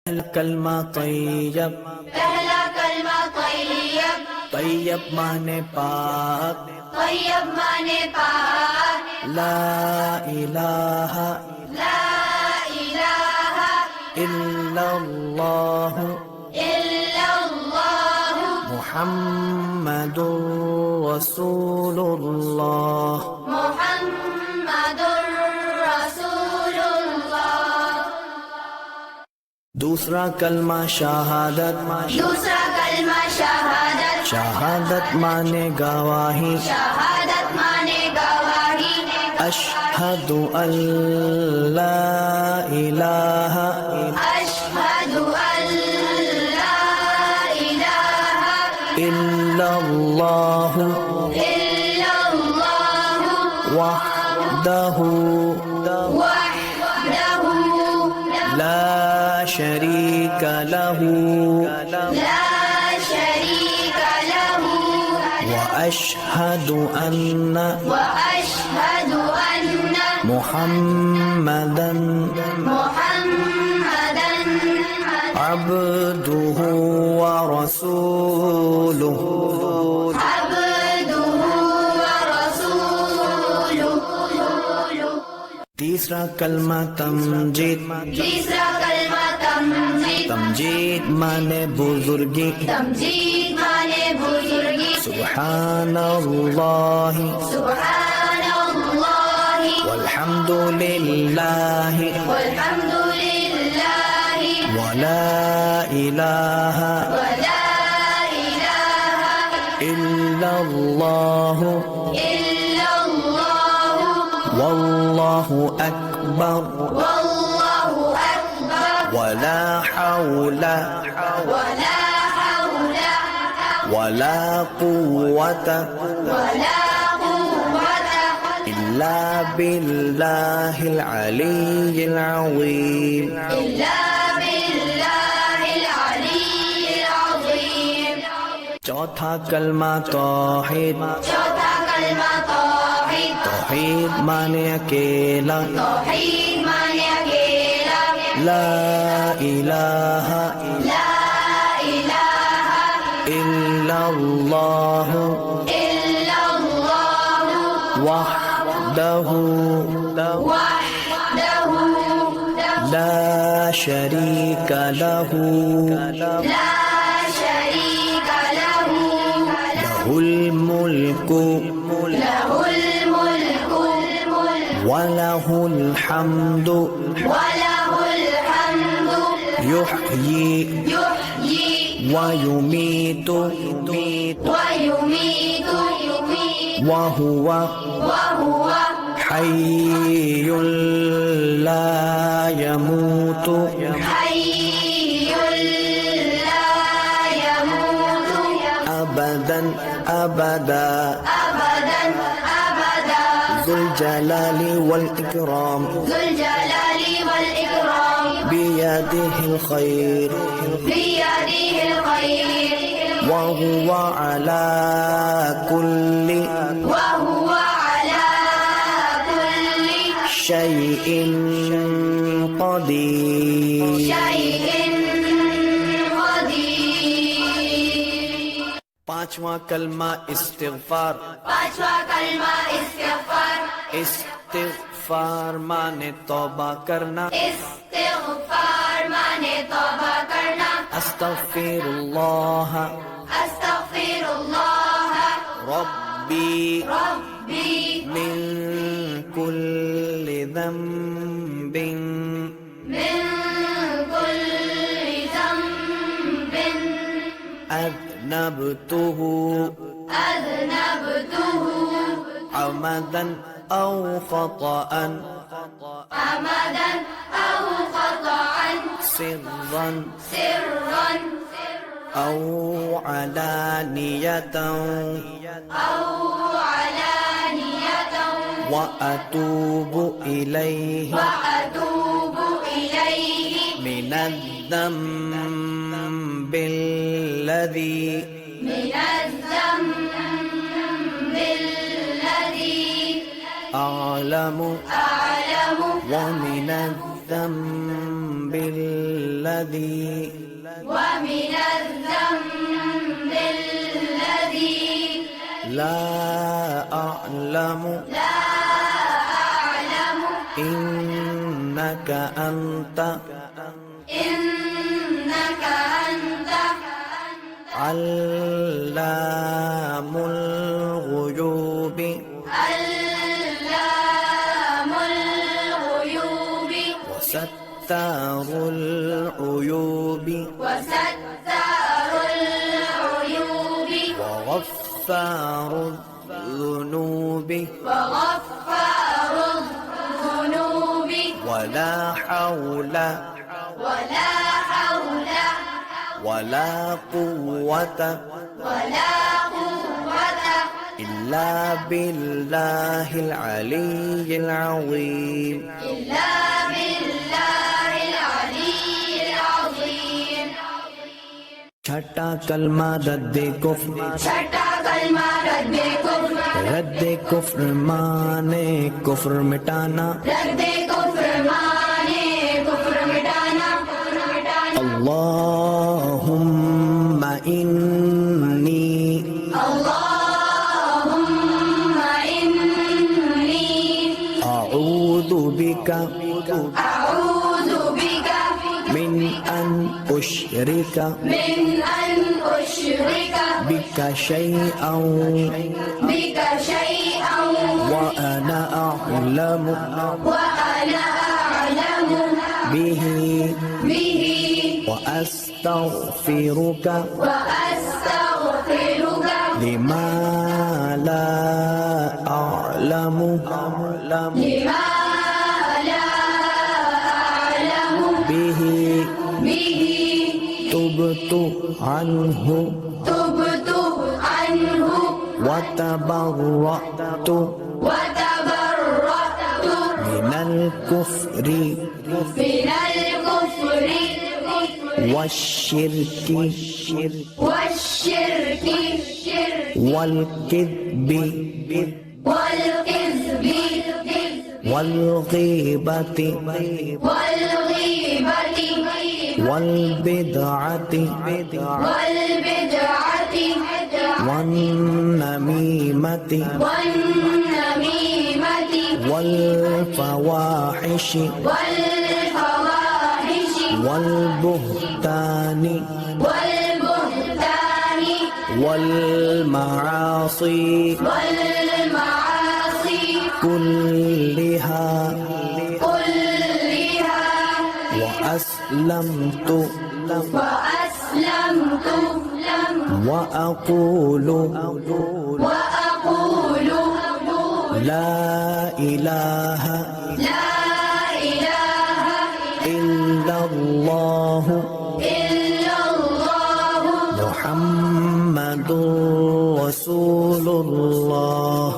कलमा तैयब, पहला कलमा तैयब, तैयब माने पाक, तैयब माने पाक, ला इलाहा ला इलाहा इल्लल्लाह इल्लल्लाह मुहम्मदुर रसूलुल्लाह। मुहम्मदुर रसूलुल्लाह। दूसरा कलमा शहादत, दूसरा कलमा शहादत, शहादत माने गवाही, शहादत माने गवाही, अशहदु अल्ला इलाहा अशहदु अल्ला इलाहा इल्लल्लाह इल्लल्लाह वहदहु वहदहु ला शरीक लहू ला शरीक लहु व अशहदु अन्ना वअशहदु अन्न मुहम्मदन मुहम्मदन अब्दुहु व रसूलुहु। अब्दुहु व रसूलुहु। तीसरा कलमा तमजीद, तीसरा कलमा तमजीद, तमजीद माने बुजुर्गी, तमजीद माने बुजुर्गी, सुब्हानल्लाहि सुब्हानल्लाहि वल्हम्दुलिल्लाहि वल्हम्दुलिल्लाहि वला इलाहा वला इलाहा इल्लल्लाहु इल्लल्लाह वल्लाहु अकबर वल्लाहु अकबर वला हौला वला हौला वला कुव्वता वला कुव्वता इल्ला बिल्लाहिल अलिय्यिल अज़ीम। इल्ला बिल्लाहिल अलिय्यिल अज़ीम। चौथा कलमा तौहीद, चौथा कलमा तौहीद, तौहीद माने अकेला, तौहीद माने अकेला, ला इलाहा ला इलाहा इल्लल्लाह इल्लल्लाह वहदहु वहदहु ला शरीक लहू ला शरीक लहु लहुल मुल्कु लहुल मुल्कु वलहुल हम्दु वलहुल हम्दु युह्यी युह्यी वयुमीतु वयुमीतु वहुवा वहुव हय्युल ला यमूतु हय्युल ला यमूतु अबदन अबदा अबदन अबदा ज़ुल जलाली वल इकराम ज़ुल जलाली वल इकराम बियदिहिल खैर बियदिहिल खैर वहुवा अला कुल्लि वहुव अला कुल्लि शैइन क़दीर। शैइन क़दीर। पांचवा कलमा इस्तिग़फ़ार, पांचवा कलमा इस्तिग़फ़ार, इस्तिग़फ़ार माने तौबा करना, इस्तिग़फ़ार माने तौबा करना, अस्तग़फ़िरुल्लाह अस्तग़फ़िरुल्लाह रब्बी रब्बी मिन कुल्लि ज़ंबिन मिन कुल्लि ज़ंबिन अज़नबतुहु अज़नबतुहु अमदन औ ख़तअन अमदन औ ख़तअन सिर्रन सिर्रन औ अलानियतन औ अलानियतन व अतूबु इलैहि वअतूबु इलैहि मिनज़्ज़म्बिल्लज़ी मिनज़्ज़म्बिल्लज़ी अअलमु अअलमु व मिनज़्ज़म्बिल्लज़ी الذنب الذي ومن الذنب الذي لا أعلم إنك أنت إنك أنت علام الغيوب علام الغيوب وستار العيوب وستار العيوب وغفار الذنوب وغفار الذنوب ولا حول ولا حول ولا قوة ولا قوة إلا بالله العلي العظيم إلا بالله العلي العظيم چھٹا کلمہ رد کفر چھٹا کلمہ رد کفر رد کفر مانے کفر مٹانا رد کفر مانے کفر مٹانا اللہم انی اللهم إني اعوذ بک أعوذ بك من ان اشرک من أن أشرك بک شیئا بك شيئا وانا اعلم وأنا أعلم به به واستغفرک وأستغفرك لما لا اعلم لما لا أعلم به به تبت عنه تبت عنه وتبرأت وتبرأت من الكفر من الكفر والشرك والشرك والكذب والكذب والغيبة والغيبة والبدعة والبدعة والنميمة والنميمة والفواحش والفواحش والبهتان والبهتان والمعاصي والمعاصي كلها كلها وأسلمت وأسلمت وأقول وأقول لا إله لا إله إلا الله إلا الله محمد رسول الله